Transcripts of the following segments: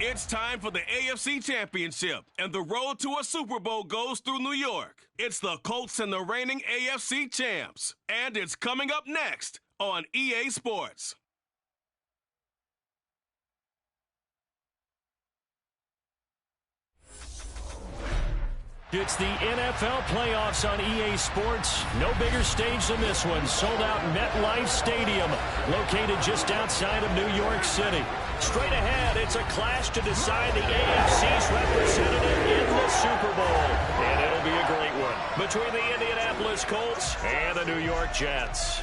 It's time for the AFC Championship, and the road to a Super Bowl goes through New York. It's the Colts and the reigning AFC champs, and it's coming up next on EA Sports. It's the NFL playoffs on EA Sports. No bigger stage than this one. Sold out MetLife Stadium, located just outside of New York City. Straight ahead, it's a clash to decide the AFC's representative in the Super Bowl. And it'll be a great one between the Indianapolis Colts and the New York Jets.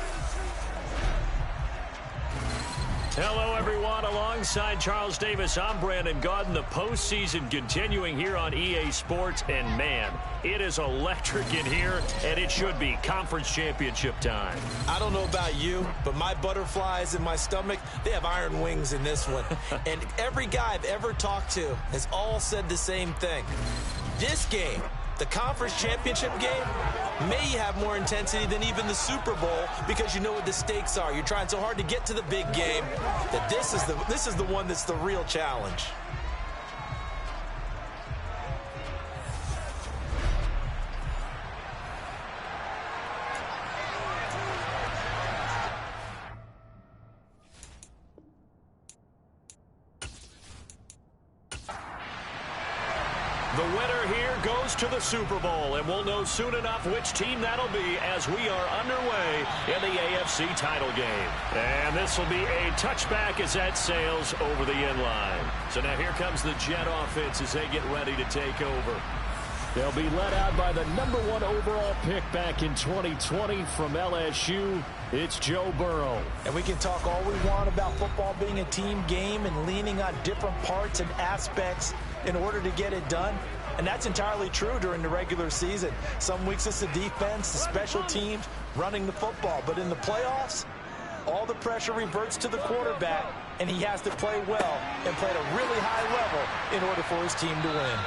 Hello, everyone. Alongside Charles Davis, I'm Brandon Gaudin. The postseason continuing here on EA Sports. And, man, it is electric in here, and it should be conference championship time. I don't know about you, but my butterflies in my stomach, they have iron wings in this one. And every guy I've ever talked to has all said the same thing. This game, the conference championship game, may have more intensity than even the Super Bowl because you know what the stakes are. You're trying so hard to get to the big game that this is the one that's the real challenge. The winner here goes to the Super Bowl, and we'll know soon enough which team that'll be as we are underway in the AFC title game. And this will be a touchback as that sails over the end line. So now here comes the Jet offense as they get ready to take over. They'll be led out by the #1 overall pick back in 2020 from LSU. It's Joe Burrow. And we can talk all we want about football being a team game and leaning on different parts and aspects in order to get it done. And that's entirely true during the regular season. Some weeks it's the defense, the special teams, running the football. But in the playoffs, all the pressure reverts to the quarterback, and he has to play well and play at a really high level in order for his team to win.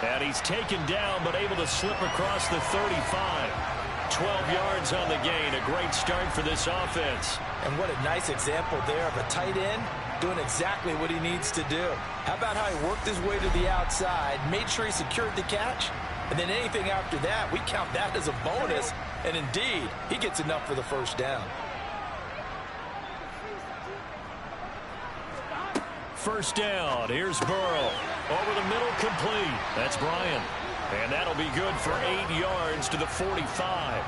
And he's taken down but able to slip across the 35. 12 yards on the gain. A great start for this offense. And what a nice example there of a tight end doing exactly what he needs to do. How about how he worked his way to the outside, made sure he secured the catch, and then anything after that, we count that as a bonus. And indeed, he gets enough for the first down. First down. Here's Burrow. Over the middle, complete. That's Bryant. And that'll be good for 8 yards to the 45.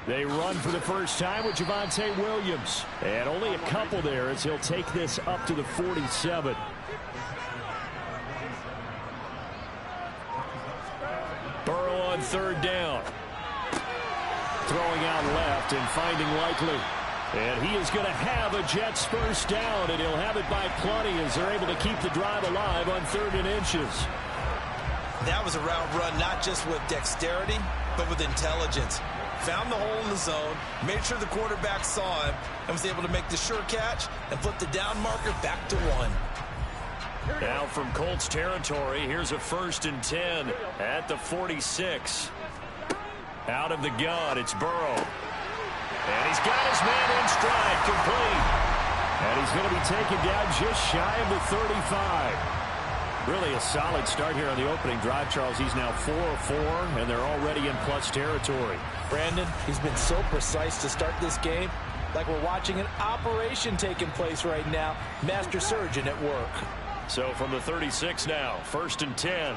They run for the first time with Javonte Williams. And only a couple there as he'll take this up to the 47. Burrow on third down. Throwing out left and finding Likely. And he is going to have a Jets first down, and he'll have it by plenty as they're able to keep the drive alive on 3rd and inches. That was a route run not just with dexterity, but with intelligence. Found the hole in the zone, made sure the quarterback saw him, and was able to make the sure catch and flip the down marker back to 1. Now from Colts territory, here's a 1st and 10 at the 46. Out of the gun, it's Burrow. And he's got his man in stride, complete. And he's going to be taken down just shy of the 35. Really a solid start here on the opening drive, Charles. He's now 4 of 4, and they're already in plus territory. Brandon, he's been so precise to start this game, like we're watching an operation taking place right now. Master surgeon at work. So from the 36 now, 1st and 10.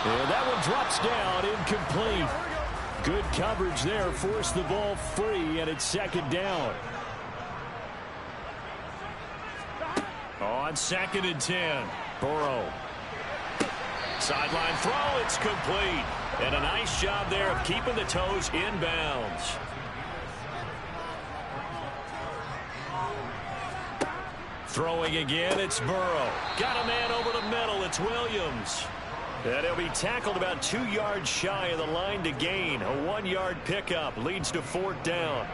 And that one drops down, incomplete. Good coverage there, forced the ball free, and it's 2nd down. On 2nd and 10, Burrow. Sideline throw, it's complete. And a nice job there of keeping the toes inbounds. Throwing again, it's Burrow. Got a man over the middle, it's Williams. And he'll be tackled about 2 yards shy of the line to gain. A 1-yard pickup leads to 4th down.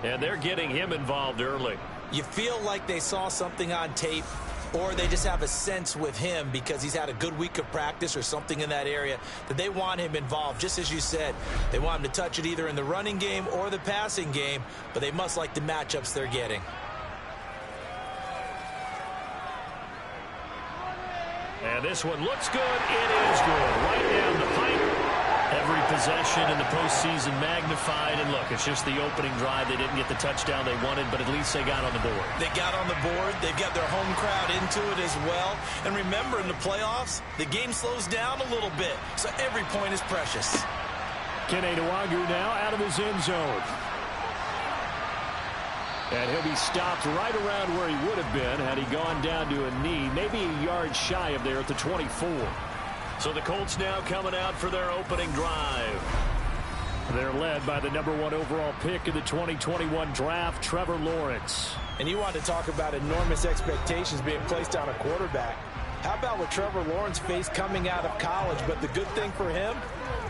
And they're getting him involved early. You feel like they saw something on tape or they just have a sense with him because he's had a good week of practice or something in that area that they want him involved. Just as you said, they want him to touch it either in the running game or the passing game, but they must like the matchups they're getting. And this one looks good. It is good. Right down the pipe. Every possession in the postseason magnified. And look, it's just the opening drive. They didn't get the touchdown they wanted, but at least they got on the board. They got on the board. They've got their home crowd into it as well. And remember, in the playoffs, the game slows down a little bit, so every point is precious. Kene Nwangwu now out of his end zone. And he'll be stopped right around where he would have been had he gone down to a knee, maybe a yard shy of there at the 24. So the Colts now coming out for their opening drive. They're led by the #1 overall pick in the 2021 draft, Trevor Lawrence. And you want to talk about enormous expectations being placed on a quarterback. How about what Trevor Lawrence faced coming out of college? But the good thing for him,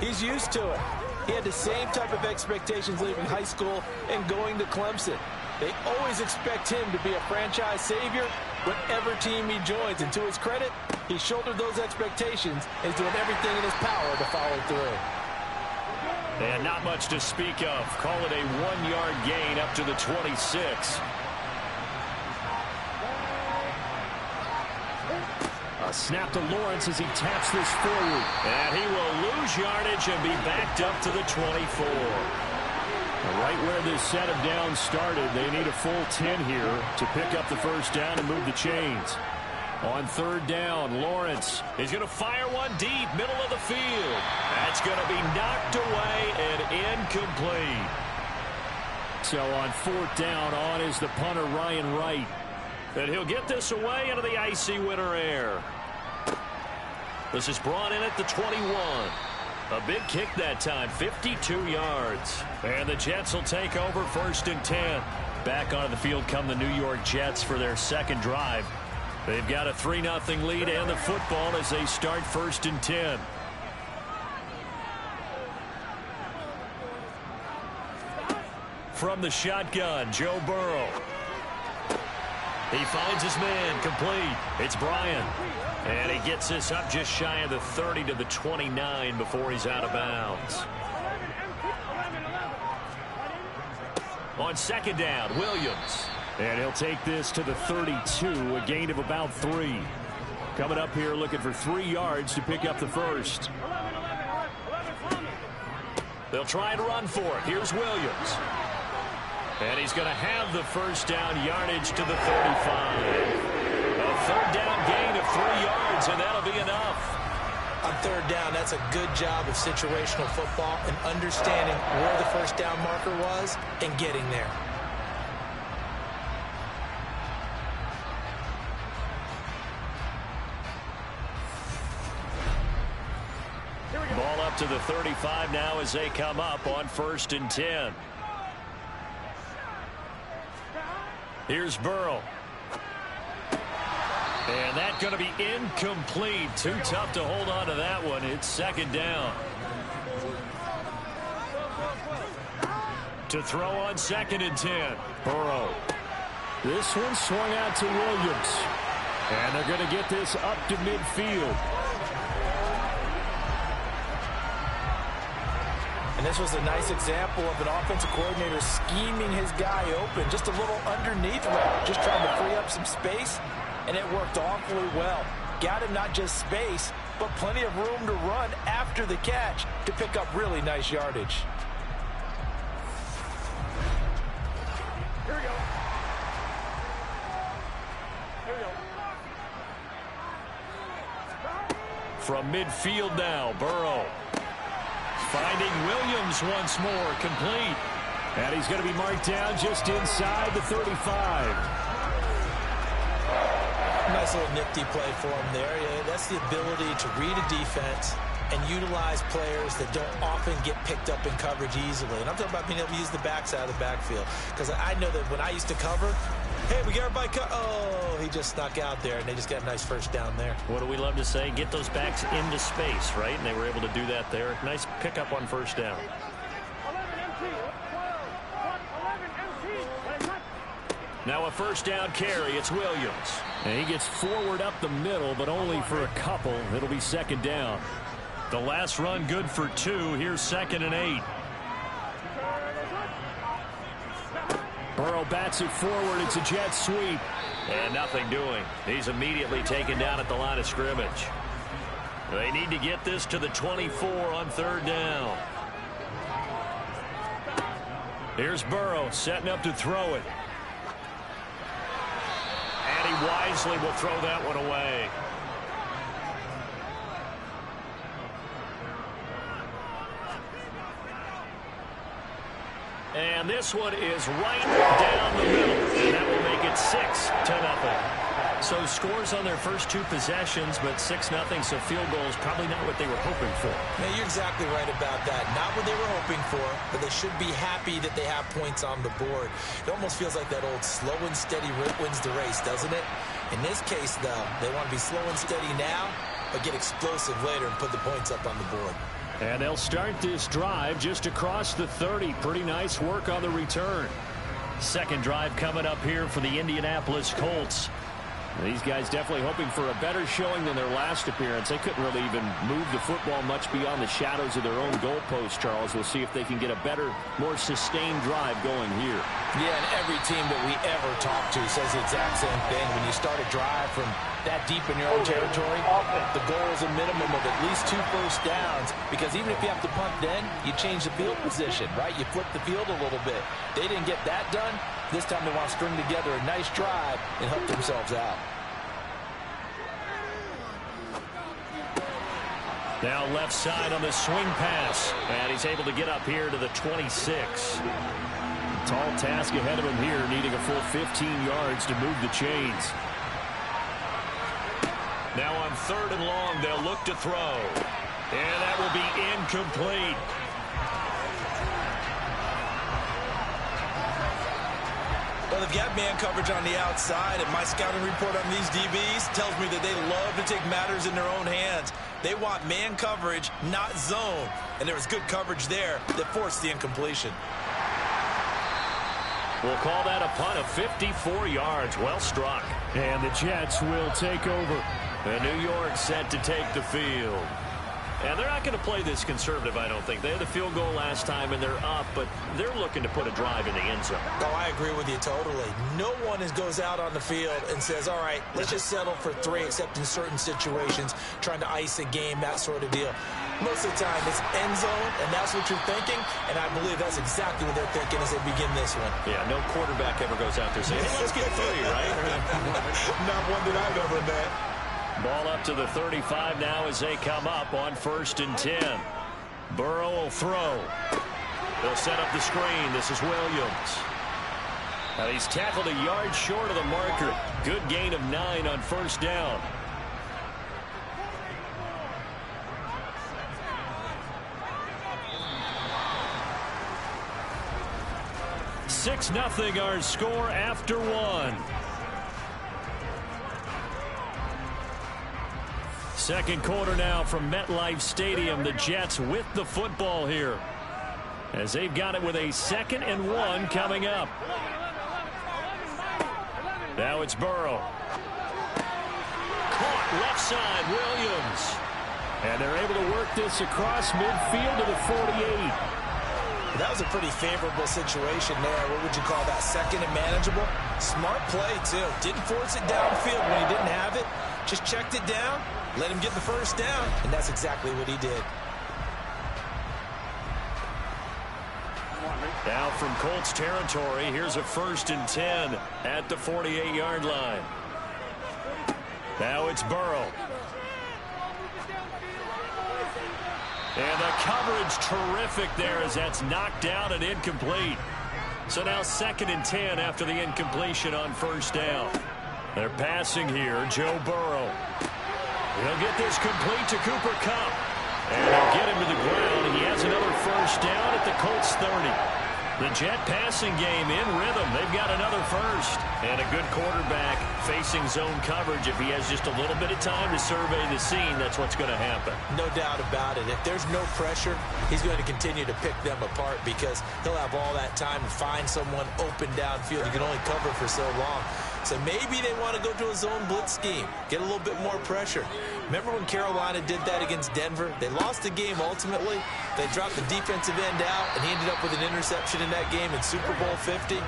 he's used to it. He had the same type of expectations leaving high school and going to Clemson. They always expect him to be a franchise savior whatever team he joins. And to his credit, he shouldered those expectations and is doing everything in his power to follow through. And not much to speak of. Call it a 1-yard gain up to the 26. A snap to Lawrence as he taps this forward. And he will lose yardage and be backed up to the 24. Right where this set of downs started, they need a full 10 here to pick up the first down and move the chains. On third down, Lawrence is going to fire one deep, middle of the field. That's going to be knocked away and incomplete. So on fourth down, on is the punter, Ryan Wright. And he'll get this away into the icy winter air. This is brought in at the 21. A big kick that time, 52 yards. And the Jets will take over first and 10. Back onto the field come the New York Jets for their second drive. They've got a 3-0 lead and the football as they start first and 10. From the shotgun, Joe Burrow. He finds his man, complete. It's Bryant. And he gets this up just shy of the 30 to the 29 before he's out of bounds. On second down, Williams. And he'll take this to the 32, a gain of about 3. Coming up here looking for 3 yards to pick up the first. They'll try and run for it. Here's Williams. And he's going to have the first down, yardage to the 35. A third down gain of 3 yards, and that'll be enough. On third down, that's a good job of situational football and understanding where the first down marker was and getting there. Ball up to the 35 now as they come up on first and 10. Here's Burrow. And that's going to be incomplete. Too tough to hold on to that one. It's second down. To throw on second and 10. Burrow. This one swung out to Williams. And they're going to get this up to midfield. And this was a nice example of an offensive coordinator scheming his guy open. Just a little underneath route, just trying to free up some space, and it worked awfully well. Got him not just space, but plenty of room to run after the catch to pick up really nice yardage. Here we go. Here we go. From midfield now, Burrow. Finding Williams once more, complete. And he's going to be marked down just inside the 35. Nice little nifty play for him there. Yeah, that's the ability to read a defense and utilize players that don't often get picked up in coverage easily. And I'm talking about being able to use the backside of the backfield. Because I know that when I used to cover, hey, we got everybody oh, he just snuck out there, and they just got a nice first down there. What do we love to say? Get those backs into space, right? And they were able to do that there. Nice pickup on first down. Now a first down carry. It's Williams. And he gets forward up the middle, but only for a couple. It'll be second down. The last run good for 2. Here's 2nd and 8. Burrow bats it forward. It's a jet sweep. And nothing doing. He's immediately taken down at the line of scrimmage. They need to get this to the 24 on 3rd down. Here's Burrow setting up to throw it. And he wisely will throw that one away. And this one is right down the middle. And that will make it 6-0. So scores on their first 2 possessions, but 6-0, so field goal is probably not what they were hoping for. Yeah, you're exactly right about that. Not what they were hoping for, but they should be happy that they have points on the board. It almost feels like that old slow and steady wins the race, doesn't it? In this case, though, they want to be slow and steady now, but get explosive later and put the points up on the board. And they'll start this drive just across the 30. Pretty nice work on the return. Second drive coming up here for the Indianapolis Colts. These guys definitely hoping for a better showing than their last appearance. They couldn't really even move the football much beyond the shadows of their own goalpost, Charles. We'll see if they can get a better, more sustained drive going here. Yeah, and every team that we ever talk to says the exact same thing. When you start a drive from that deep in your own territory, the goal is a minimum of at least 2 first downs, because even if you have to punt then, you change the field position, right? You flip the field a little bit. They didn't get that done. This time they want to string together a nice drive and help themselves out. Now left side on the swing pass. And he's able to get up here to the 26. Tall task ahead of him here, needing a full 15 yards to move the chains. Now on 3rd and long, they'll look to throw. And that will be incomplete. Well, they've got man coverage on the outside, and my scouting report on these DBs tells me that they love to take matters in their own hands. They want man coverage, not zone. And there was good coverage there that forced the incompletion. We'll call that a punt of 54 yards. Well struck. And the Jets will take over. And New York set to take the field. And they're not going to play this conservative, I don't think. They had the field goal last time, and they're up, but they're looking to put a drive in the end zone. Oh, I agree with you totally. No one goes out on the field and says, all right, let's just settle for 3, except in certain situations, trying to ice a game, that sort of deal. Most of the time, it's end zone, and that's what you're thinking, and I believe that's exactly what they're thinking as they begin this one. Yeah, no quarterback ever goes out there saying, hey, let's get 3, right? Not one that I've ever met. Ball up to the 35 now as they come up on 1st and 10. Burrow will throw. They'll set up the screen. This is Williams. Now he's tackled a yard short of the marker. Good gain of 9 on 1st down. (6-0) our score after 1. Second quarter now from MetLife Stadium. The Jets with the football here, as they've got it with a 2nd and 1 coming up. Now it's Burrow. Caught left side, Williams. And they're able to work this across midfield to the 48. That was a pretty favorable situation there. What would you call that? 2nd and manageable? Smart play, too. Didn't force it downfield when he didn't have it. Just checked it down, let him get the first down, and that's exactly what he did. Now from Colts territory, here's a 1st and 10 at the 48-yard line. Now it's Burrow. And the coverage terrific there as that's knocked down and incomplete. So now 2nd and 10 after the incompletion on 1st down. They're passing here, Joe Burrow. He'll get this complete to Cooper Kupp. And he'll get him to the ground, and he has another 1st down at the Colts 30. The Jet passing game in rhythm. They've got another 1st. And a good quarterback facing zone coverage. If he has just a little bit of time to survey the scene, that's what's going to happen. No doubt about it. If there's no pressure, he's going to continue to pick them apart because he'll have all that time to find someone open downfield. You can only cover for so long. So maybe they want to go to a zone blitz scheme, get a little bit more pressure. Remember when Carolina did that against Denver? They lost the game ultimately. They dropped the defensive end out, and he ended up with an interception in that game in Super Bowl 50.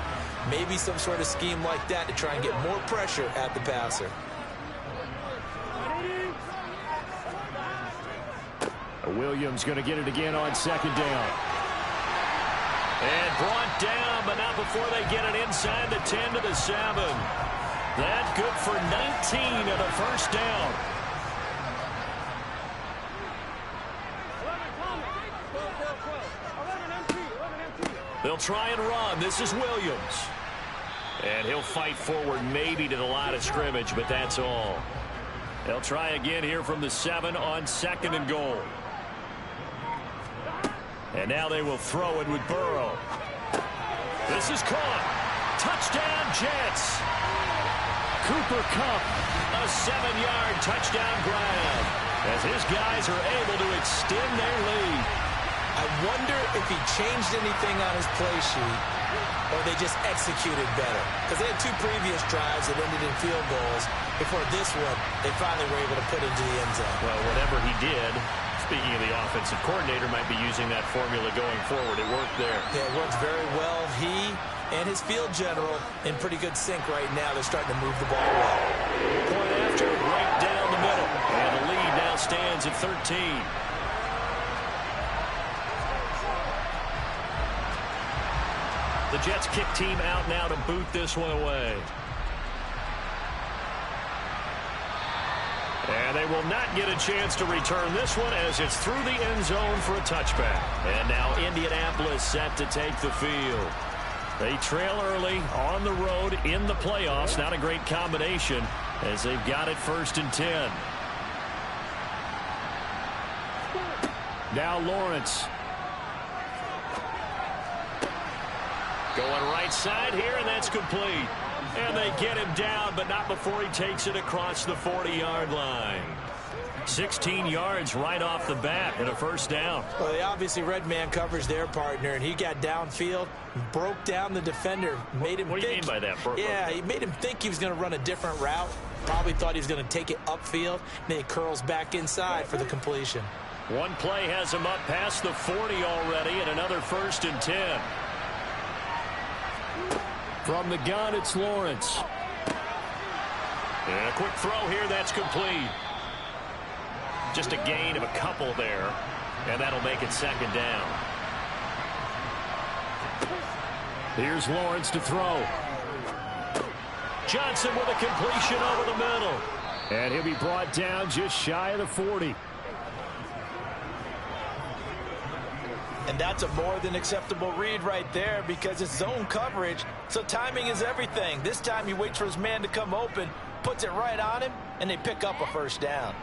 Maybe some sort of scheme like that to try and get more pressure at the passer. Williams going to get it again on second down. And brought down, but not before they get it inside the 10 to the 7. That good for 19 and a first down. They'll try and run. This is Williams. And he'll fight forward maybe to the line of scrimmage, but that's all. They'll try again here from the 7 on second and goal. And now they will throw it with Burrow. This is caught. Touchdown, Jets. Cooper Kupp, a 7-yard touchdown grab, as his guys are able to extend their lead. I wonder if he changed anything on his play sheet or they just executed better. Because they had 2 previous drives that ended in field goals. Before this one, they finally were able to put into the end zone. Well, whatever he did, speaking of the offensive coordinator, might be using that formula going forward. It worked there. Yeah, it works very well. He and his field general in pretty good sync right now. They're starting to move the ball well. Point after, right down the middle. And the lead now stands at 13. The Jets kick team out now to boot this one away. And they will not get a chance to return this one as it's through the end zone for a touchback. And now Indianapolis set to take the field. They trail early on the road in the playoffs. Not a great combination as they've got it 1st and 10. Now Lawrence. Going right side here, and that's complete. And they get him down, but not before he takes it across the 40-yard line. 16 yards right off the bat and a first down. Well, they obviously red man covers their partner, and he got downfield, broke down the defender, made him What do you mean by that? Yeah, he made him think he was going to run a different route. Probably thought he was going to take it upfield. Then he curls back inside for the completion. One play has him up past the 40 already, and another 1st and 10. From the gun, it's Lawrence. And a quick throw here, that's complete. Just a gain of a couple there, and that'll make it 2nd down. Here's Lawrence to throw. Johnson with a completion over the middle. And he'll be brought down just shy of the 40. And that's a more than acceptable read right there because it's zone coverage, so timing is everything. This time he waits for his man to come open, puts it right on him, and they pick up a first down.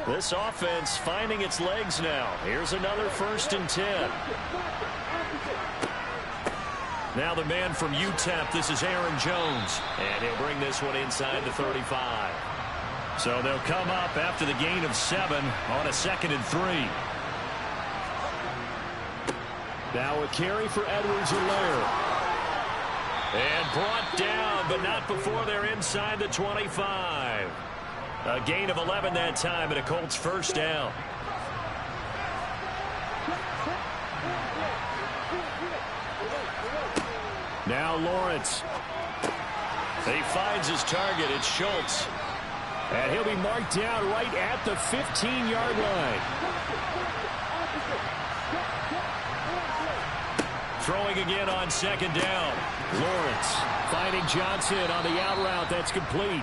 This offense finding its legs now. Here's another 1st and 10. Now the man from UTEP, this is Aaron Jones. And he'll bring this one inside the 35. So they'll come up after the gain of 7 on a 2nd and 3. Now a carry for Edwards-Helaire. And brought down, but not before they're inside the 25. A gain of 11 that time and a Colts first down. Now Lawrence. He finds his target. It's Schultz. And he'll be marked down right at the 15-yard line. Throwing again on 2nd down. Lawrence finding Johnson on the out route. That's complete.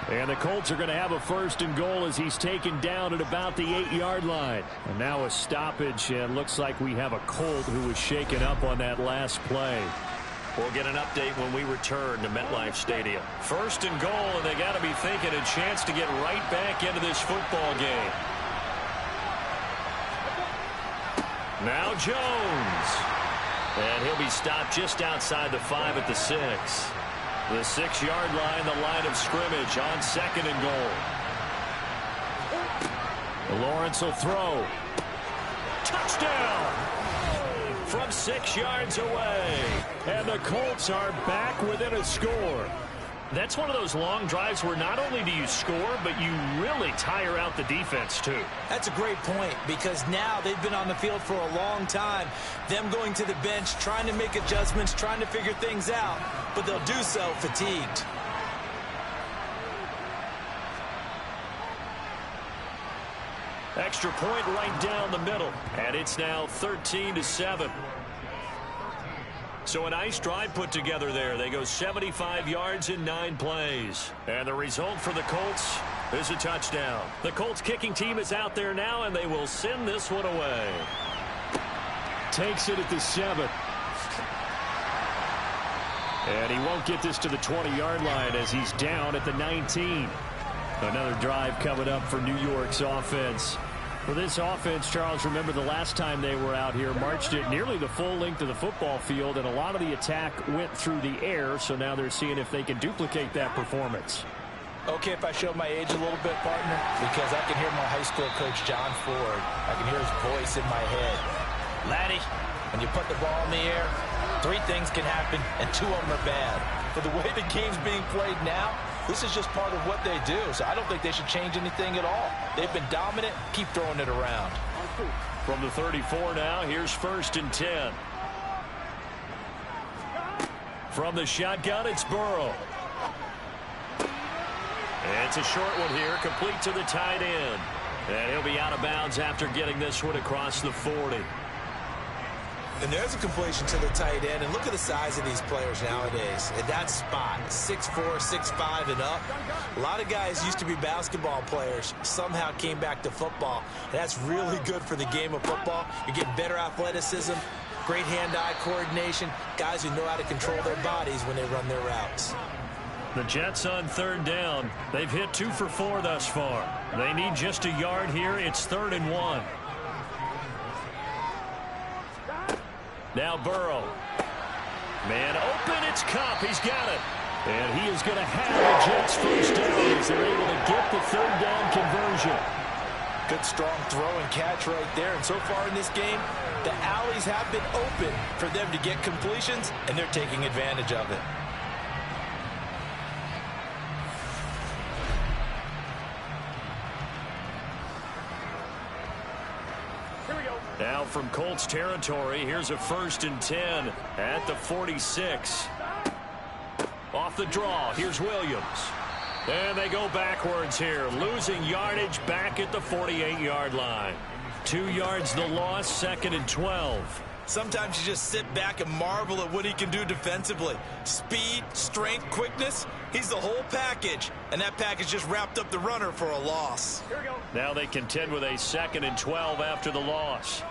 And the Colts are going to have a 1st and goal as he's taken down at about the 8-yard line. And now a stoppage, and looks like we have a Colt who was shaken up on that last play. We'll get an update when we return to MetLife Stadium. 1st and goal, and they got to be thinking a chance to get right back into this football game. Now Jones. And he'll be stopped just outside the 5 at the 6. The 6-yard line, the line of scrimmage on 2nd and goal. Lawrence will throw. Touchdown! from 6 yards away. And the Colts are back within a score. That's one of those long drives where not only do you score, but you really tire out the defense, too. That's a great point, because now they've been on the field for a long time. Them going to the bench, trying to make adjustments, trying to figure things out, but they'll do so fatigued. Extra point right down the middle, and it's now 13-7. So a nice drive put together there. They go 75 yards in 9 plays. And the result for the Colts is a touchdown. The Colts kicking team is out there now, and they will send this one away. Takes it at the 7. And he won't get this to the 20-yard line as he's down at the 19. Another drive coming up for New York's offense. For this offense, Charles, remember the last time they were out here, marched it nearly the full length of the football field, and a lot of the attack went through the air, so now they're seeing if they can duplicate that performance. Okay, if I show my age a little bit, partner, because I can hear my high school coach, John Ford. I can hear his voice in my head. Laddie, when you put the ball in the air, 3 things can happen, and 2 of them are bad. For the way the game's being played now, this is just part of what they do, so I don't think they should change anything at all. They've been dominant. Keep throwing it around. From the 34 now, here's 1st and 10. From the shotgun, it's Burrow. And it's a short one here, complete to the tight end. And he'll be out of bounds after getting this one across the 40. And there's a completion to the tight end. And look at the size of these players nowadays. At that spot, 6'4", 6'5", and up. A lot of guys used to be basketball players, somehow came back to football. And that's really good for the game of football. You're getting better athleticism, great hand-eye coordination, guys who know how to control their bodies when they run their routes. The Jets on 3rd down. They've hit 2 for 4 thus far. They need just a yard here. It's 3rd and 1. Now Burrow. Man open, it's Cup. He's got it. And he is going to have the Jets first down as they're able to get the 3rd down conversion. Good strong throw and catch right there. And so far in this game, the alleys have been open for them to get completions, and they're taking advantage of it. Now from Colts territory, here's a 1st and 10 at the 46. Off the draw, here's Williams. And they go backwards here, losing yardage back at the 48-yard line. 2 yards the loss, 2nd and 12. Sometimes you just sit back and marvel at what he can do defensively. Speed, strength, quickness, he's the whole package. And that package just wrapped up the runner for a loss. Now they contend with a 2nd and 12 after the loss.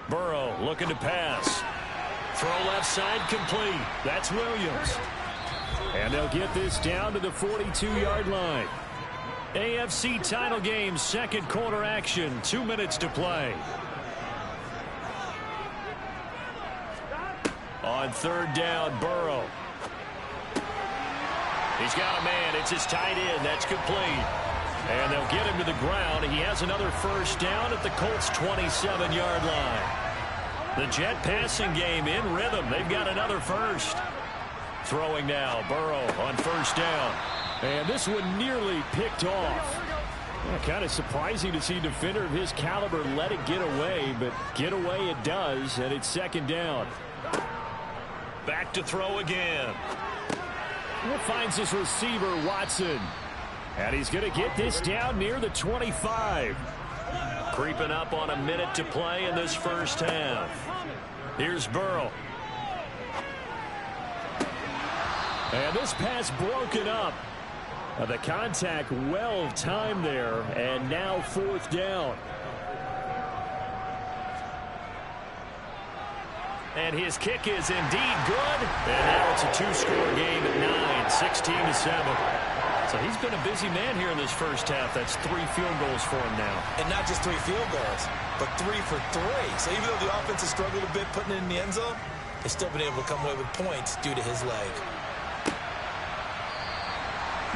Burrow looking to pass. Throw left side complete. That's Williams. And they'll get this down to the 42-yard line. AFC title game, 2nd quarter action. 2 minutes to play. On 3rd down, Burrow. He's got a man. It's his tight end. That's complete. And they'll get him to the ground. He has another 1st down at the Colts' 27-yard line. The Jet passing game in rhythm. They've got another 1st. Throwing now, Burrow on 1st down. And this one nearly picked off. Well, kind of surprising to see a defender of his caliber let it get away, but get away it does, and it's 2nd down. Back to throw again. And finds his receiver, Watson. And he's going to get this down near the 25. Creeping up on a minute to play in this 1st half. Here's Burrow. And this pass broken up. The contact well timed there, and now 4th down. And his kick is indeed good. And now it's a 2-score game at 9, 16-7. So he's been a busy man here in this 1st half. That's 3 field goals for him now. And not just 3 field goals, but 3 for 3. So even though the offense has struggled a bit putting it in the end zone, they've still been able to come away with points due to his leg.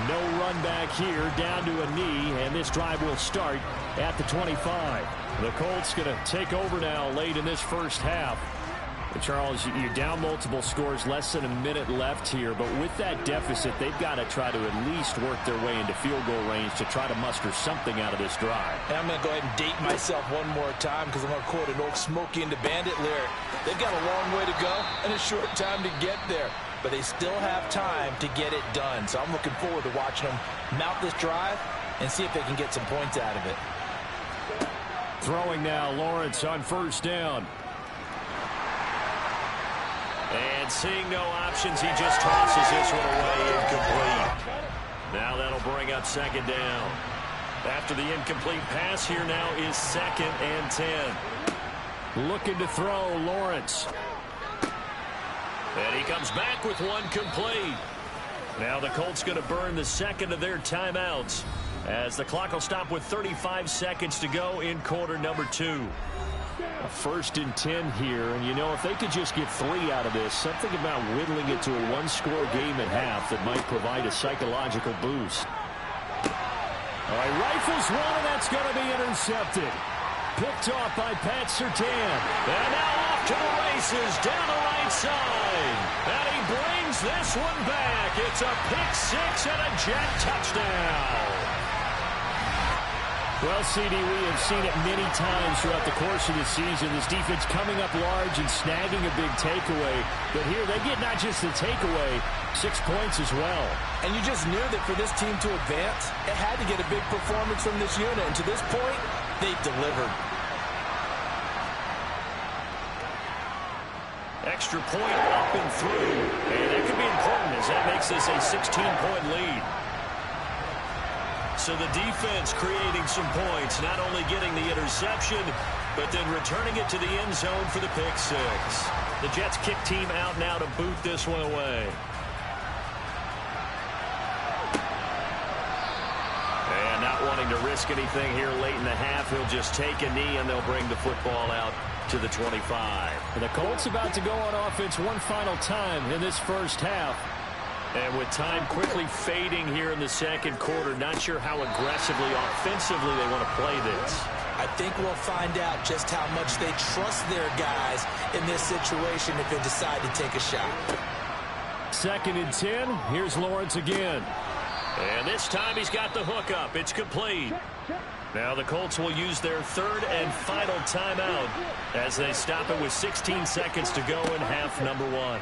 No run back here, down to a knee, and this drive will start at the 25. The Colts going to take over now late in this first half. Charles, you're down multiple scores, less than a minute left here, but with that deficit, they've got to try to at least work their way into field goal range to try to muster something out of this drive. And I'm going to go ahead and date myself one more time because I'm going to quote an old Smokey and the Bandit lyric. They've got a long way to go and a short time to get there, but they still have time to get it done. So I'm looking forward to watching them mount this drive and see if they can get some points out of it. Throwing now, Lawrence on first down. And seeing no options, he just tosses this one away, incomplete. Now that'll bring up second down. After the incomplete pass, here now is 2nd and 10. Looking to throw, Lawrence. And he comes back with one complete. Now the Colts going to burn the second of their timeouts as the clock will stop with 35 seconds to go in quarter number 2. 1st and 10 here, and you know, if they could just get 3 out of this, something about whittling it to a one-score game at half that might provide a psychological boost. All right, rifles one, and that's going to be intercepted. Picked off by Pat Surtain. And now off to the races down the right side. And he brings this one back. It's a pick-6 and a Jet touchdown. Well, CD, we have seen it many times throughout the course of the season. This defense coming up large and snagging a big takeaway. But here they get not just the takeaway, 6 points as well. And you just knew that for this team to advance, it had to get a big performance from this unit. And to this point, they've delivered. Extra point up and through. And that could be important as that makes this a 16-point lead. So the defense creating some points, not only getting the interception, but then returning it to the end zone for the pick-6. The Jets kick team out now to boot this one away. And not wanting to risk anything here late in the half, he'll just take a knee and they'll bring the football out to the 25. And the Colts about to go on offense one final time in this first half. And with time quickly fading here in the second quarter, not sure how aggressively, offensively they want to play this. I think we'll find out just how much they trust their guys in this situation if they decide to take a shot. 2nd and 10. Here's Lawrence again. And this time he's got the hook up. It's complete. Now the Colts will use their 3rd and final timeout as they stop it with 16 seconds to go in half number 1.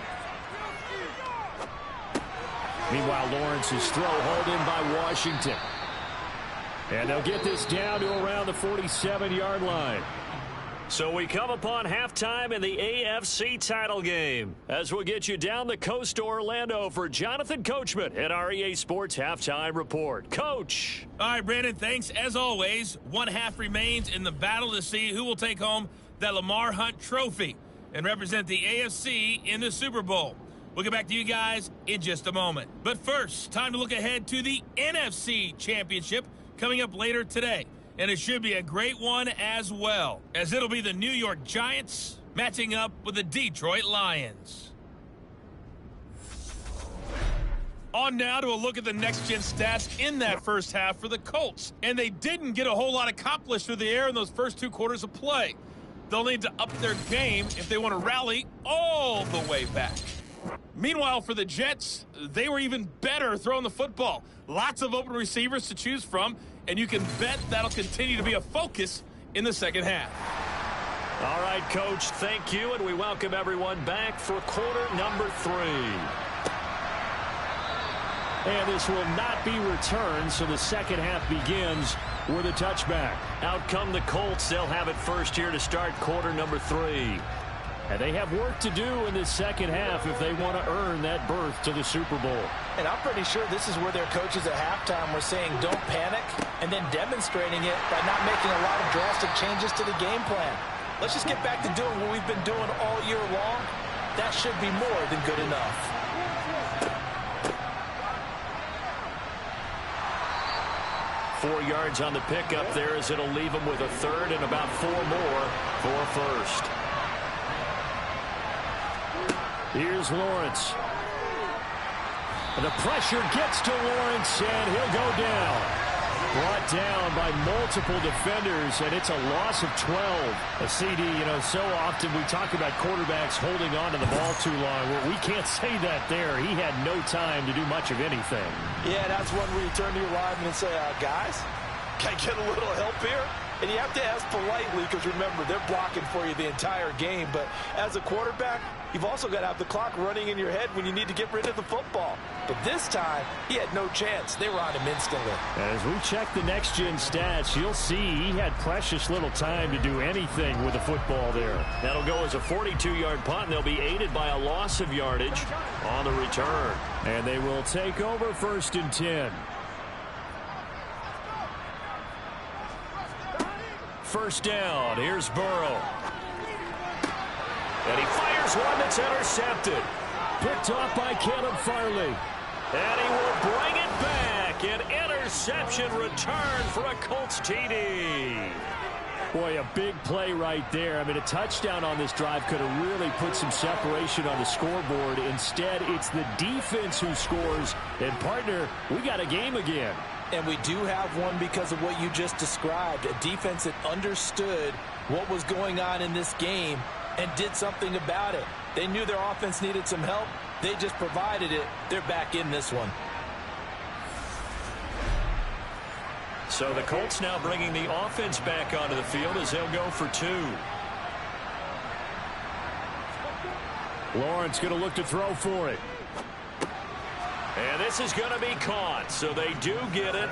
Meanwhile, Lawrence's throw hauled in by Washington. And they'll get this down to around the 47-yard line. So we come upon halftime in the AFC title game as we'll get you down the coast to Orlando for Jonathan Coachman at our EA Sports Halftime Report. Coach. All right, Brandon, thanks. As always, one half remains in the battle to see who will take home that Lamar Hunt trophy and represent the AFC in the Super Bowl. We'll get back to you guys in just a moment. But first, time to look ahead to the NFC Championship coming up later today. And it should be a great one as well, as it'll be the New York Giants matching up with the Detroit Lions. On now to a look at the next-gen stats in that first half for the Colts. And they didn't get a whole lot accomplished through the air in those first 2 quarters of play. They'll need to up their game if they want to rally all the way back. Meanwhile, for the Jets, they were even better throwing the football. Lots of open receivers to choose from, and you can bet that'll continue to be a focus in the second half. All right, Coach, thank you, and we welcome everyone back for quarter number 3. And this will not be returned, so the second half begins with a touchback. Out come the Colts. They'll have it first here to start quarter number 3. And they have work to do in the second half if they want to earn that berth to the Super Bowl. And I'm pretty sure this is where their coaches at halftime were saying don't panic and then demonstrating it by not making a lot of drastic changes to the game plan. Let's just get back to doing what we've been doing all year long. That should be more than good enough. Four yards on the pickup there as it'll leave them with a 3rd and about 4 more for a first. Here's Lawrence. The pressure gets to Lawrence, and he'll go down. Brought down by multiple defenders, and it's a loss of 12. A CD, so often we talk about quarterbacks holding on to the ball too long. Well, we can't say that there. He had no time to do much of anything. Yeah, that's one where you turn to your lineman and say, guys, can I get a little help here? And you have to ask politely because, remember, they're blocking for you the entire game. But as a quarterback, you've also got to have the clock running in your head when you need to get rid of the football. But this time, he had no chance. They were on him instantly. As we check the next-gen stats, you'll see he had precious little time to do anything with the football there. That'll go as a 42-yard punt, and they'll be aided by a loss of yardage on the return. And they will take over 1st and 10. First down, here's Burrow. And he fires one that's intercepted. Picked off by Caleb Farley. And he will bring it back. An interception return for a Colts TD. Boy, a big play right there. I mean, a touchdown on this drive could have really put some separation on the scoreboard. Instead, it's the defense who scores. And, partner, we got a game again. And we do have one because of what you just described. A defense that understood what was going on in this game and did something about it. They knew their offense needed some help. They just provided it. They're back in this one. So the Colts now bringing the offense back onto the field as they'll go for 2. Lawrence going to look to throw for it. And this is going to be caught, so they do get it.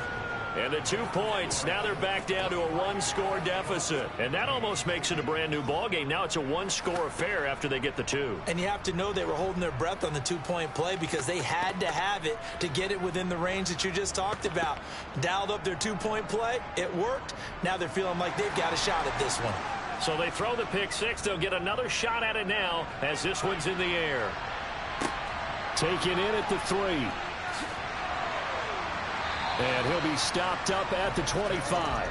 And the 2 points, now they're back down to a 1-score deficit. And that almost makes it a brand-new ballgame. Now it's a 1-score affair after they get the 2. And you have to know they were holding their breath on the 2-point play because they had to have it to get it within the range that you just talked about. Dialed up their 2-point play. It worked. Now they're feeling like they've got a shot at this one. So they throw the pick 6. They'll get another shot at it now as this one's in the air. Taken in at the 3. And he'll be stopped up at the 25.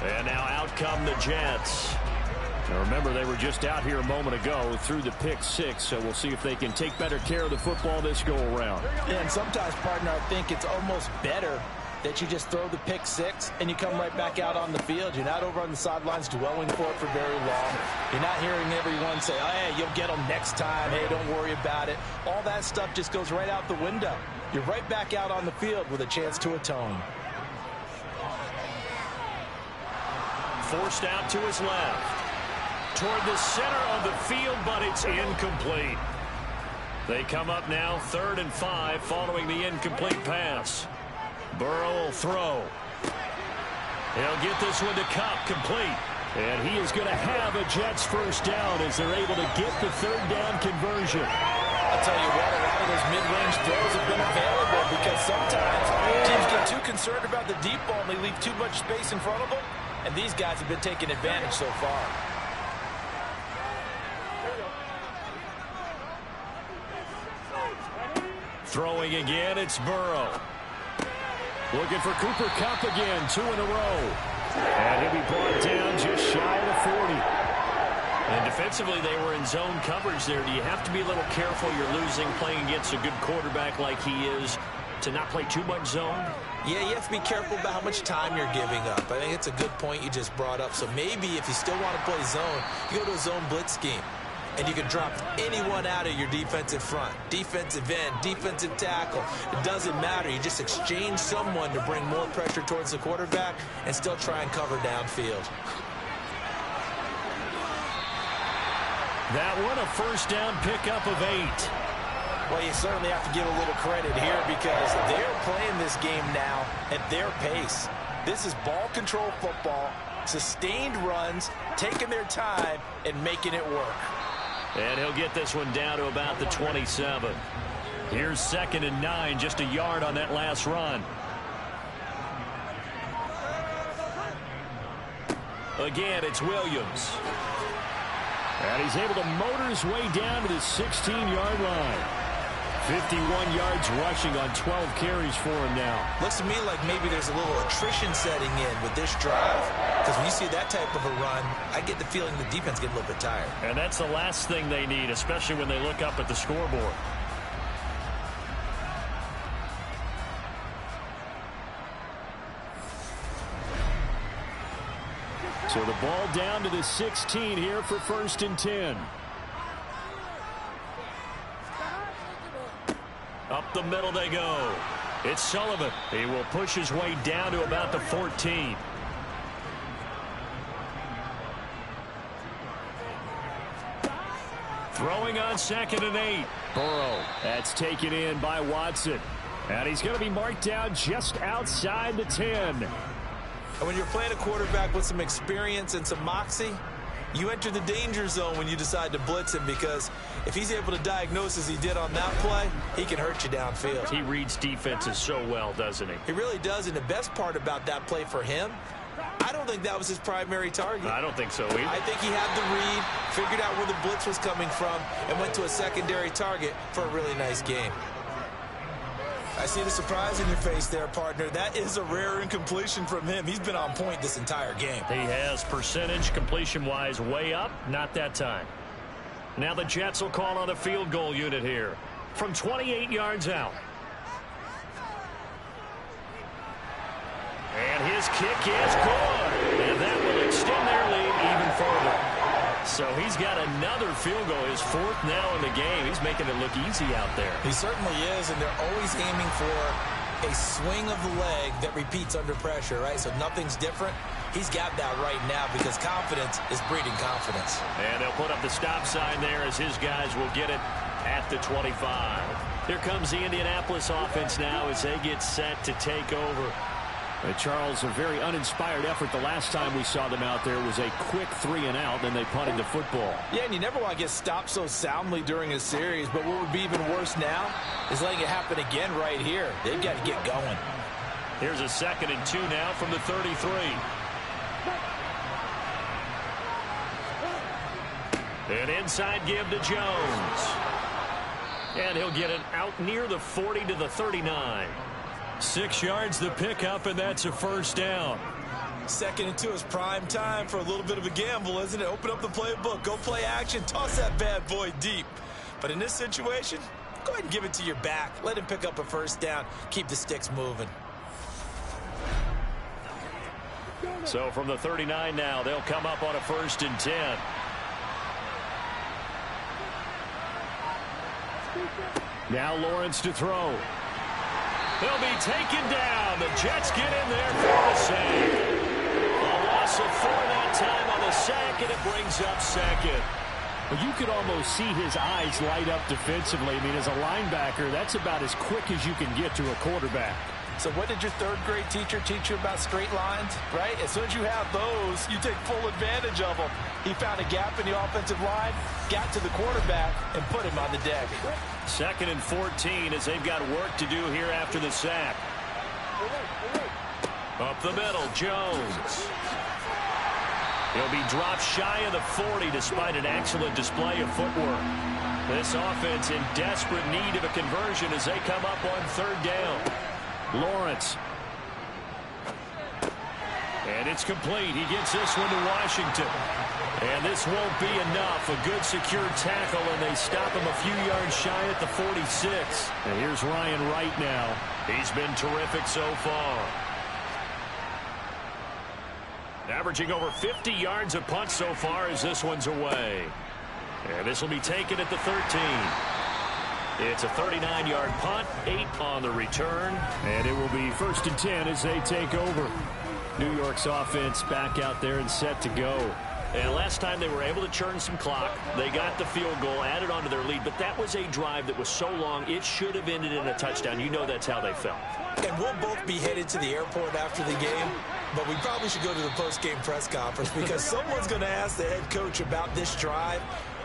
And now out come the Jets. Now remember, they were just out here a moment ago through the pick 6, so we'll see if they can take better care of the football this go-around. And sometimes, partner, I think it's almost better that you just throw the pick 6 and you come right back out on the field. You're not over on the sidelines dwelling for it for very long. You're not hearing everyone say, oh, hey, you'll get them next time. Hey, don't worry about it. All that stuff just goes right out the window. You're right back out on the field with a chance to atone. Forced out to his left. Toward the center of the field, but it's incomplete. They come up now 3rd and 5 following the incomplete pass. Burrow will throw. He'll get this one to Cup, complete. And he is going to have a Jets first down as they're able to get the 3rd down conversion. I'll tell you what, a lot of those mid-range throws have been available because sometimes teams get too concerned about the deep ball and they leave too much space in front of them. And these guys have been taking advantage so far. Throwing again, it's Burrow. Looking for Cooper Kupp again, 2 in a row. And he'll be brought down just shy of the 40. And defensively, they were in zone coverage there. Do you have to be a little careful? You're losing playing against a good quarterback like he is to not play too much zone? Yeah, you have to be careful about how much time you're giving up. I think it's a good point you just brought up. So maybe if you still want to play zone, you go to a zone blitz scheme. And you can drop anyone out of your defensive front. Defensive end, defensive tackle. It doesn't matter. You just exchange someone to bring more pressure towards the quarterback and still try and cover downfield. That one, a first down pickup of 8. Well, you certainly have to give a little credit here because they're playing this game now at their pace. This is ball control football, sustained runs, taking their time, and making it work. And he'll get this one down to about the 27. Here's 2nd and 9, just a yard on that last run. Again, it's Williams. And he's able to motor his way down to the 16-yard line. 51 yards rushing on 12 carries for him now. Looks to me like maybe there's a little attrition setting in with this drive. Because when you see that type of a run, I get the feeling the defense gets a little bit tired. And that's the last thing they need, especially when they look up at the scoreboard. So the ball down to the 16 here for 1st and 10. Up the middle they go. It's Sullivan. He will push his way down to about the 14. Throwing on 2nd and 8. Burrow. That's taken in by Watson. And he's going to be marked down just outside the 10. And when you're playing a quarterback with some experience and some moxie, you enter the danger zone when you decide to blitz him, because if he's able to diagnose as he did on that play, he can hurt you downfield. He reads defenses so well, doesn't he? He really does, and the best part about that play for him, I don't think that was his primary target. I don't think so either. I think he had the read, figured out where the blitz was coming from, and went to a secondary target for a really nice game. I see the surprise in your face there, partner. That is a rare incompletion from him. He's been on point this entire game. He has percentage completion-wise way up. Not that time. Now the Jets will call on the field goal unit here from 28 yards out. And his kick is good. And that will extend their lead even further. So he's got another field goal. His 4th now in the game. He's making it look easy out there. He certainly is, and they're always aiming for a swing of the leg that repeats under pressure, right? So nothing's different. He's got that right now because confidence is breeding confidence. And they'll put up the stop sign there as his guys will get it at the 25. Here comes the Indianapolis offense now as they get set to take over. Charles, a very uninspired effort. The last time we saw them out there was a quick 3-and-out, then they punted the football. Yeah, and you never want to get stopped so soundly during a series, but what would be even worse now is letting it happen again right here. They've got to get going. Here's a 2nd and 2 now from the 33. An inside give to Jones. And he'll get it out near the 40 to the 39. 6 yards the pickup, and that's a 1st down. 2nd and 2 is prime time for a little bit of a gamble, isn't it? Open up the playbook, go play action, toss that bad boy deep. But in this situation, go ahead and give it to your back. Let him pick up a 1st down. Keep the sticks moving. So from the 39 now, they'll come up on a 1st and 10. Now Lawrence to throw. He'll be taken down. The Jets get in there for the sack. A loss of 4 that time on the sack, and it brings up 2nd. Well, you could almost see his eyes light up defensively. I mean, as a linebacker, that's about as quick as you can get to a quarterback. So what did your 3rd grade teacher teach you about straight lines, right? As soon as you have those, you take full advantage of them. He found a gap in the offensive line, got to the quarterback, and put him on the deck. 2nd and 14 as they've got work to do here after the sack. Up the middle, Jones. He'll be dropped shy of the 40 despite an excellent display of footwork. This offense in desperate need of a conversion as they come up on 3rd down. Lawrence. And it's complete. He gets this one to Washington. And this won't be enough. A good secure tackle, and they stop him a few yards shy at the 46. And here's Ryan Wright now. He's been terrific so far. Averaging over 50 yards a punt so far as this one's away. And this will be taken at the 13. It's a 39-yard punt, 8 on the return. And it will be 1st and 10 as they take over. New York's offense back out there and set to go. And last time they were able to churn some clock. They got the field goal, added on to their lead. But that was a drive that was so long, it should have ended in a touchdown. You know that's how they felt. And we'll both be headed to the airport after the game. But we probably should go to the post-game press conference because someone's going to ask the head coach about this drive.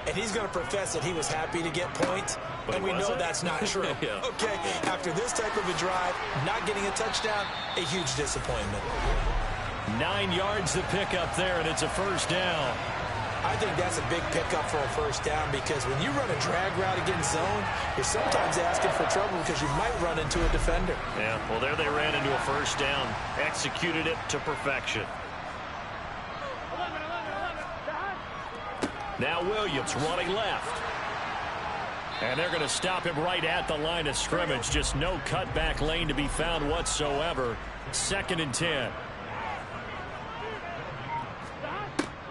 And he's going to profess that he was happy to get points. But and we know that's not true. Yeah. Okay, after this type of a drive, not getting a touchdown, a huge disappointment. 9 yards to pick up there, and it's a 1st down. I think that's a big pickup for a 1st down because when you run a drag route against zone, you're sometimes asking for trouble because you might run into a defender. Yeah, well, there they ran into a 1st down. Executed it to perfection. Now Williams running left. And they're going to stop him right at the line of scrimmage. Just no cutback lane to be found whatsoever. 2nd and 10.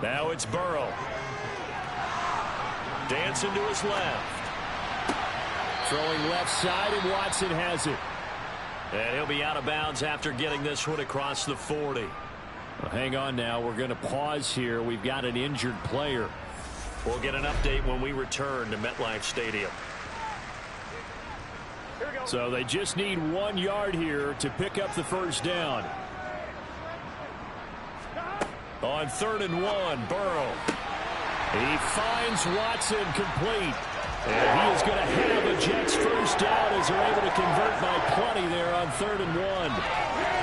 Now it's Burrow. Dancing to his left. Throwing left side, and Watson has it. And he'll be out of bounds after getting this one across the 40. Well, hang on now. We're going to pause here. We've got an injured player. We'll get an update when we return to MetLife Stadium. So they just need 1 yard here to pick up the first down. On 3rd and 1, Burrow. He finds Watson complete. And he is going to have a Jets first down as they're able to convert by plenty there on 3rd and 1.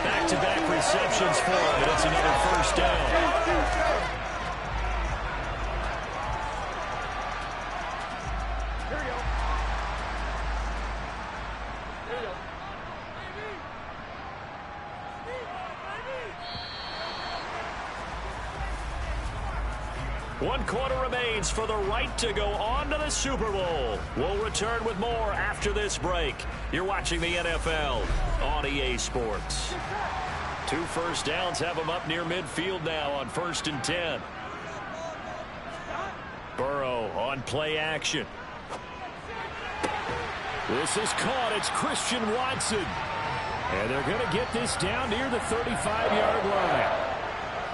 Back-to-back receptions for him, and it's another first down. One quarter remains for the right to go on to the Super Bowl. We'll return with more after this break. You're watching the NFL on EA Sports. 2 first downs have them up near midfield now on 1st and 10. Burrow on play action. This is caught. It's Christian Watson. And they're going to get this down near the 35-yard line.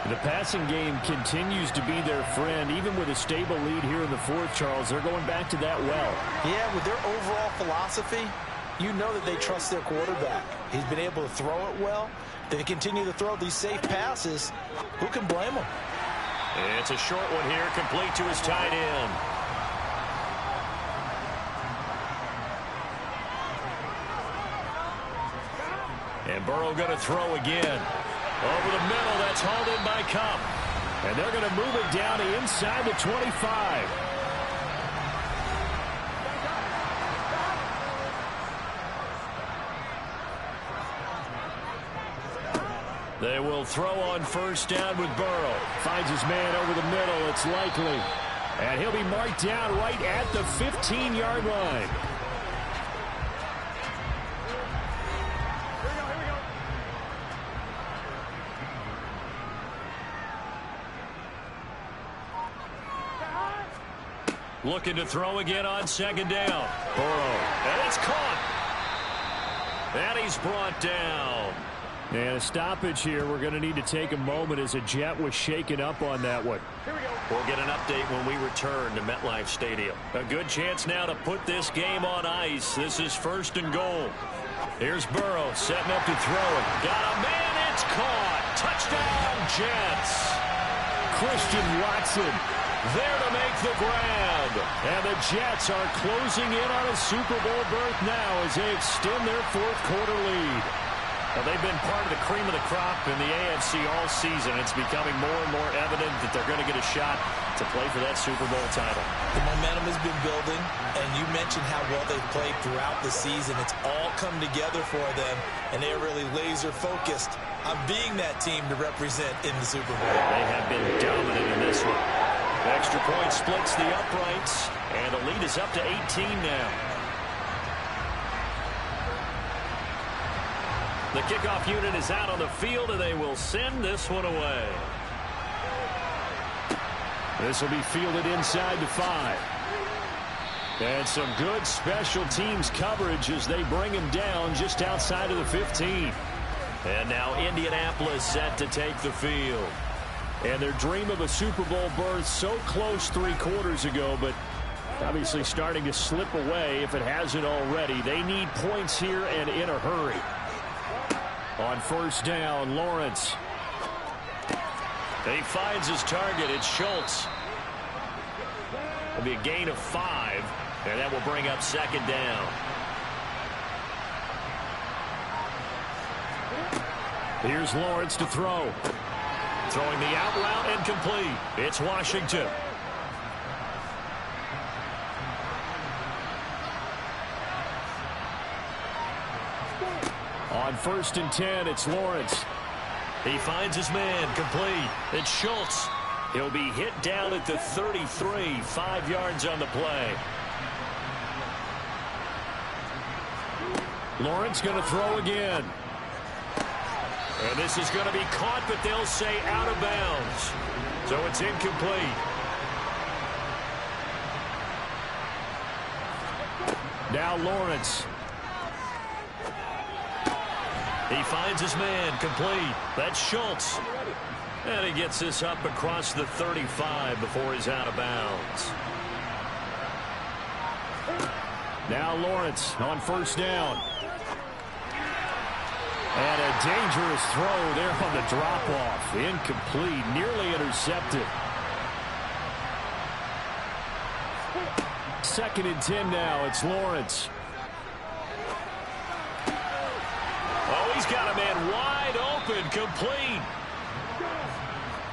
The passing game continues to be their friend. Even with a stable lead here in the 4th, Charles, they're going back to that well. Yeah, with their overall philosophy, you know that they trust their quarterback. He's been able to throw it well. They continue to throw these safe passes. Who can blame them? It's a short one here, complete to his tight end. And Burrow going to throw again. Over the middle, that's hauled in by Conf. And they're going to move it down to inside the 25. They will throw on first down with Burrow. Finds his man over the middle. It's likely. And he'll be marked down right at the 15-yard line. Looking to throw again on 2nd down. Burrow. And it's caught. And he's brought down. And a stoppage here. We're going to need to take a moment as a Jet was shaken up on that one. We'll get an update when we return to MetLife Stadium. A good chance now to put this game on ice. This is 1st and goal. Here's Burrow setting up to throw it. Got a man. It's caught. Touchdown, Jets. Christian Watson there to make the grab. And the Jets are closing in on a Super Bowl berth now as they extend their 4th quarter lead. Well, they've been part of the cream of the crop in the AFC all season. It's becoming more and more evident that they're going to get a shot to play for that Super Bowl title. The momentum has been building, and you mentioned how well they've played throughout the season. It's all come together for them, and they're really laser-focused on being that team to represent in the Super Bowl. They have been dominant in this one. Extra point splits the uprights, and the lead is up to 18 now. The kickoff unit is out on the field, and they will send this one away. This will be fielded inside the 5. And some good special teams coverage as they bring him down just outside of the 15. And now Indianapolis set to take the field. And their dream of a Super Bowl berth so close 3 quarters ago, but obviously starting to slip away if it hasn't already. They need points here and in a hurry. On first down, Lawrence. He finds his target. It's Schultz. It'll be a gain of 5, and that will bring up 2nd down. Here's Lawrence to throw. Throwing the out route and complete. It's Washington. On 1st and 10, it's Lawrence. He finds his man, complete. It's Schultz. He'll be hit down at the 33, 5 yards on the play. Lawrence going to throw again. And this is going to be caught, but they'll say out of bounds. So it's incomplete. Now Lawrence. He finds his man, complete. That's Schultz. And he gets this up across the 35 before he's out of bounds. Now Lawrence on first down. And a dangerous throw there on the drop-off. Incomplete, nearly intercepted. 2nd and 10 now. It's Lawrence. Oh, he's got a man wide open, complete.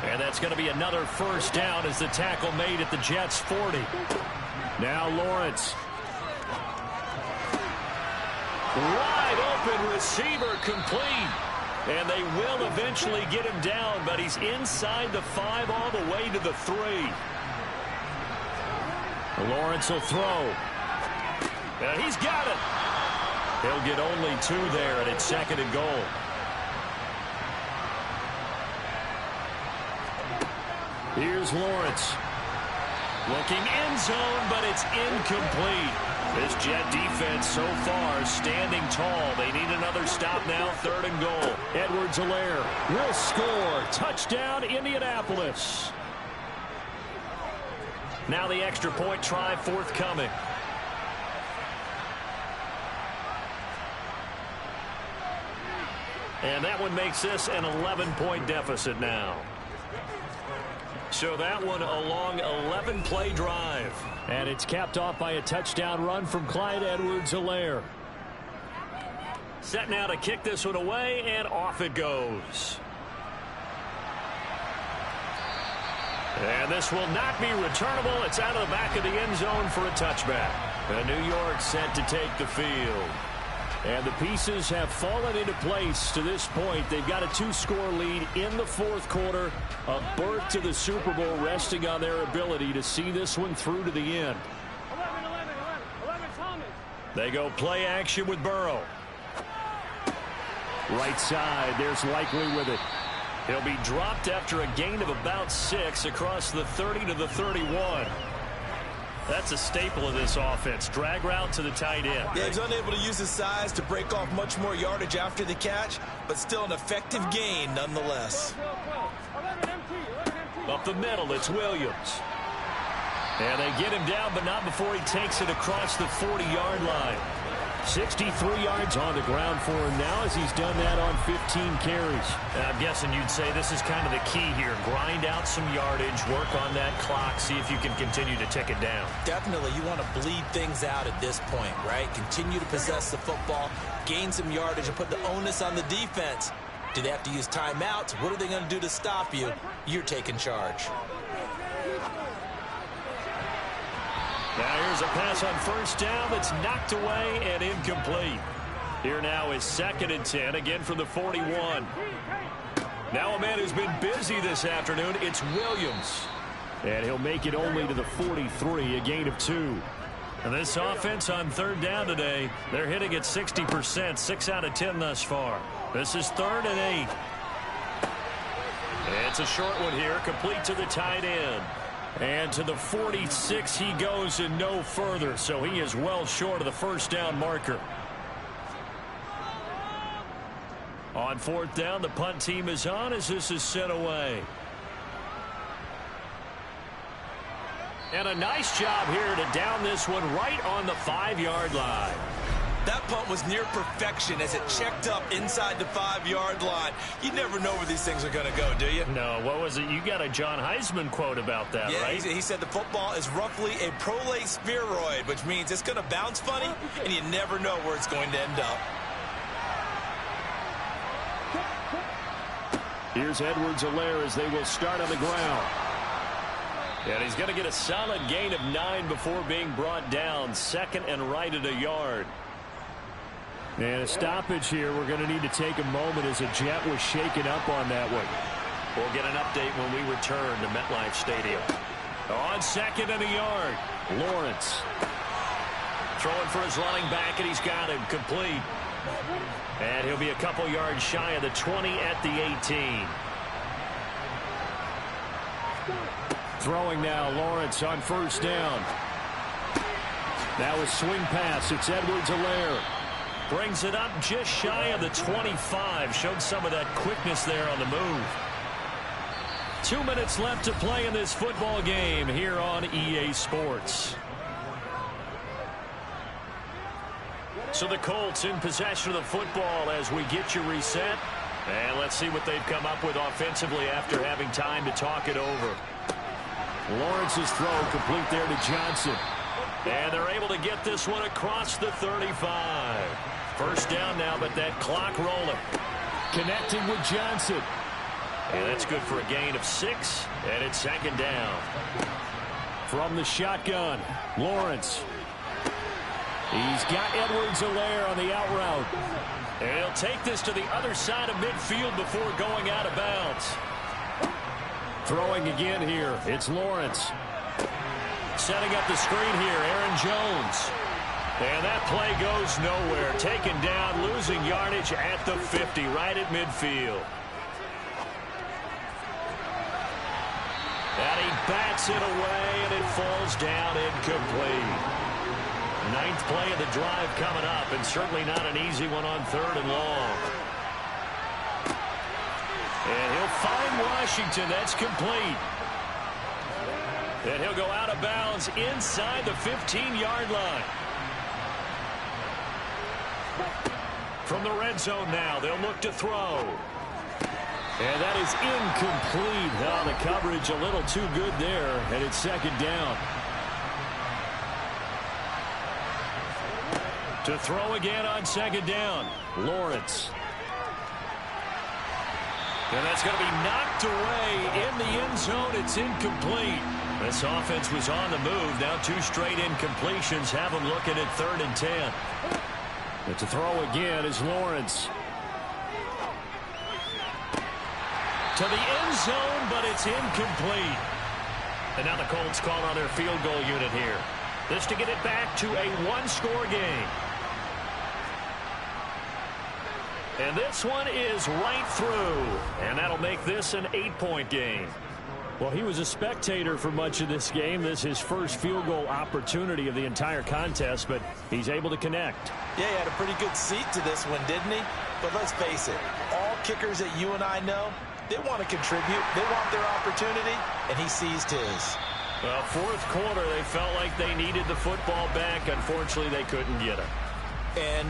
And that's going to be another first down as the tackle made at the Jets' 40. Now Lawrence. Wide open receiver, complete. And they will eventually get him down, but he's inside the 5 all the way to the 3. Lawrence will throw. And he's got it. He'll get only 2 there, and it's 2nd and goal. Here's Lawrence. Looking end zone, but it's incomplete. This Jet defense so far standing tall. They need another stop now, 3rd and goal. Edwards-Helaire will score. Touchdown, Indianapolis. Now the extra point try forthcoming. And that one makes this an 11-point deficit now. So that one a long 11-play drive. And it's capped off by a touchdown run from Clyde Edwards-Helaire. Set now to kick this one away, and off it goes. And this will not be returnable. It's out of the back of the end zone for a touchback. And New York set to take the field. And the pieces have fallen into place to this point. They've got a 2-score lead in the 4th quarter. A berth to the Super Bowl resting on their ability to see this one through to the end. 11, they go play action with Burrow. Right side, there's Likely with it. He'll be dropped after a gain of about 6 across the 30 to the 31. That's a staple of this offense. Drag route to the tight end. Yeah, he's unable to use his size to break off much more yardage after the catch, but still an effective gain nonetheless. Up the middle, it's Williams. And they get him down, but not before he takes it across the 40-yard line. 63 yards on the ground for him now as he's done that on 15 carries. I'm guessing you'd say this is kind of the key here. Grind out some yardage, work on that clock, see if you can continue to tick it down. Definitely, you want to bleed things out at this point, right? Continue to possess the football, gain some yardage, and put the onus on the defense. Do they have to use timeouts? What are they going to do to stop you? You're taking charge. Now here's a pass on first down that's knocked away and incomplete. Here now is 2nd and 10, again from the 41. Now a man who's been busy this afternoon, it's Williams. And he'll make it only to the 43, a gain of 2. And this offense on 3rd down today, they're hitting at 60%, 6 out of 10 thus far. This is 3rd and 8. It's a short one here, complete to the tight end. And to the 46 he goes and no further, so he is well short of the first down marker. On 4th down, the punt team is on as this is sent away. And a nice job here to down this one right on the 5-yard line. That punt was near perfection as it checked up inside the 5-yard line. You never know where these things are going to go, do you? No, what was it? You got a John Heisman quote about that, yeah, right? He said the football is roughly a prolate spheroid, which means it's going to bounce funny, and you never know where it's going to end up. Here's Edwards-Helaire as they will start on the ground. And he's going to get a solid gain of 9 before being brought down. 2nd and right at a yard. And a stoppage here. We're going to need to take a moment as a Jet was shaken up on that one. We'll get an update when we return to MetLife Stadium. On 2nd and a yard, Lawrence. Throwing for his running back, and he's got him complete. And he'll be a couple yards shy of the 20 at the 18. Throwing now, Lawrence on first down. Now a swing pass. It's Edwards-Helaire. Brings it up just shy of the 25. Showed some of that quickness there on the move. 2 minutes left to play in this football game here on EA Sports. So the Colts in possession of the football as we get you reset. And let's see what they've come up with offensively after having time to talk it over. Lawrence's throw complete there to Johnson. And they're able to get this one across the 35. First down now, but that clock rolling. Connecting with Johnson. And that's good for a gain of 6, and it's second down. From the shotgun, Lawrence. He's got Edwards-Helaire on the out route. And he'll take this to the other side of midfield before going out of bounds. Throwing again here, it's Lawrence. Setting up the screen here, Aaron Jones. And that play goes nowhere. Taken down, losing yardage at the 50, right at midfield. And he bats it away, and it falls down incomplete. 9th play of the drive coming up, and certainly not an easy one on 3rd and long. And he'll find Washington. That's complete. And he'll go out of bounds inside the 15-yard line. From the red zone now, they'll look to throw. And that is incomplete. Oh, the coverage a little too good there, and it's second down. To throw again on second down, Lawrence. And that's going to be knocked away in the end zone. It's incomplete. This offense was on the move. Now 2 straight incompletions have them looking at 3rd and 10. But to throw again is Lawrence. To the end zone, but it's incomplete. And now the Colts call on their field goal unit here. This to get it back to a 1-score game. And this one is right through. And that'll make this an 8-point game. Well, he was a spectator for much of this game. This is his first field goal opportunity of the entire contest, but he's able to connect. Yeah, he had a pretty good seat to this one, didn't he? But let's face it, all kickers that you and I know, they want to contribute. They want their opportunity, and he seized his. Well, 4th quarter, they felt like they needed the football back. Unfortunately, they couldn't get it. And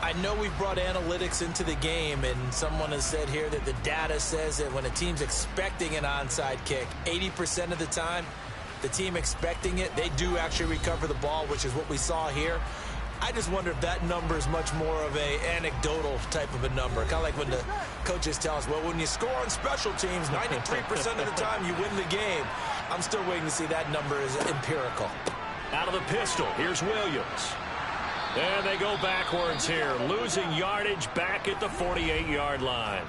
I know we've brought analytics into the game, and someone has said here that the data says that when a team's expecting an onside kick, 80% of the time, the team expecting it, they do actually recover the ball, which is what we saw here. I just wonder if that number is much more of a anecdotal type of a number. Kind of like when the coaches tell us, well, when you score on special teams, 93% of the time you win the game. I'm still waiting to see that number is empirical. Out of the pistol, here's Williams. And they go backwards here, losing yardage back at the 48-yard line.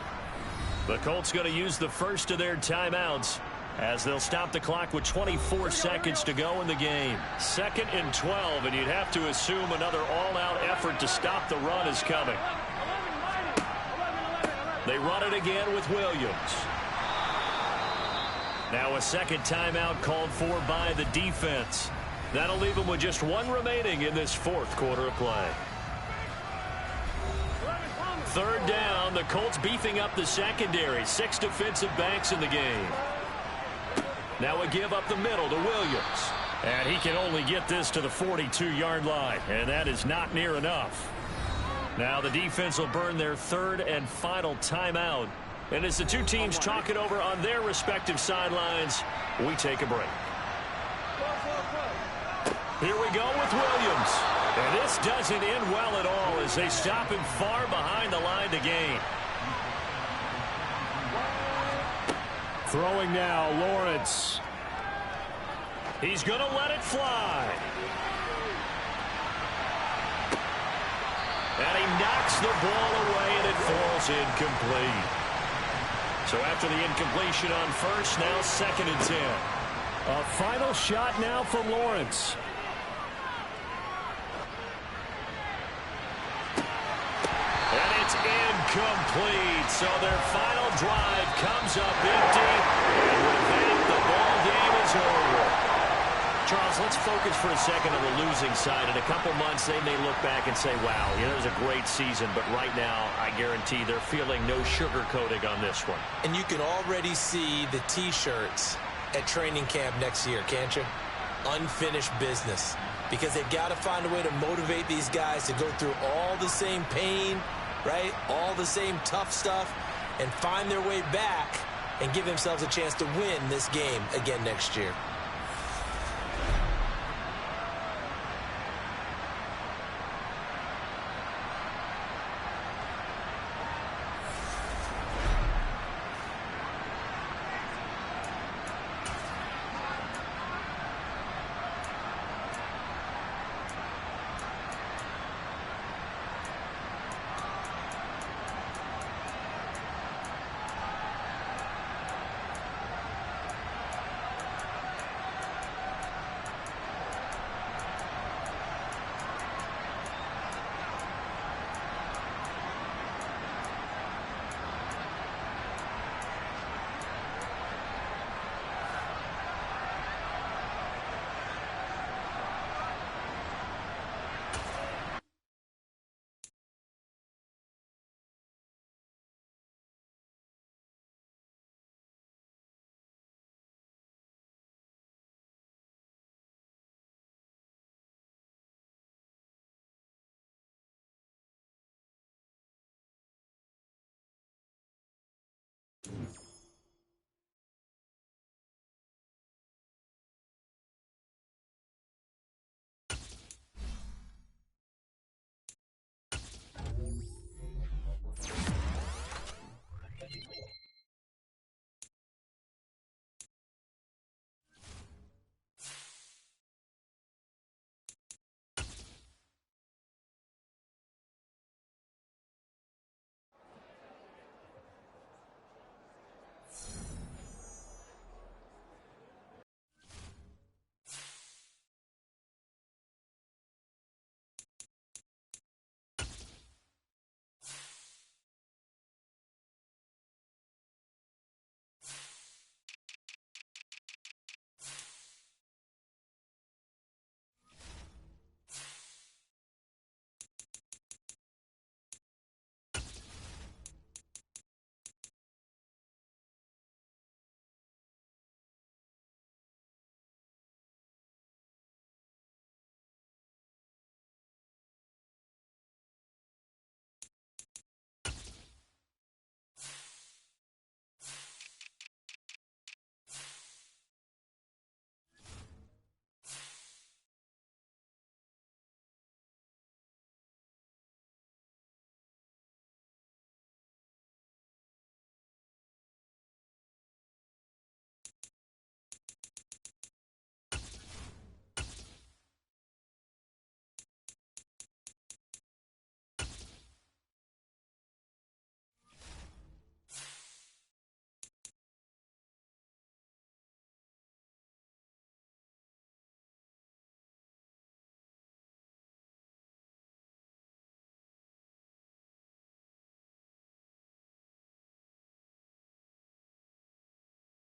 The Colts going to use the first of their timeouts as they'll stop the clock with 24 seconds to go in the game. 2nd and 12, and you'd have to assume another all-out effort to stop the run is coming. They run it again with Williams. Now a second timeout called for by the defense. That'll leave them with just 1 remaining in this 4th quarter of play. 3rd down, the Colts beefing up the secondary. 6 defensive backs in the game. Now a give up the middle to Williams. And he can only get this to the 42-yard line, and that is not near enough. Now the defense will burn their 3rd and final timeout. And as the two teams talk it over on their respective sidelines, we take a break. Here we go with Williams. And this doesn't end well at all as they stop him far behind the line to gain. Throwing now, Lawrence. He's going to let it fly. And he knocks the ball away, and it falls incomplete. So after the incompletion on first, now 2nd and 10. A final shot now from Lawrence. Incomplete. So their final drive comes up empty. And with that, the ball game is over. Charles, let's focus for a second on the losing side. In a couple months, they may look back and say, wow, it was a great season. But right now, I guarantee they're feeling no sugarcoating on this one. And you can already see the T-shirts at training camp next year, can't you? Unfinished business. Because they've got to find a way to motivate these guys to go through all the same pain, right? All the same tough stuff, and find their way back and give themselves a chance to win this game again next year.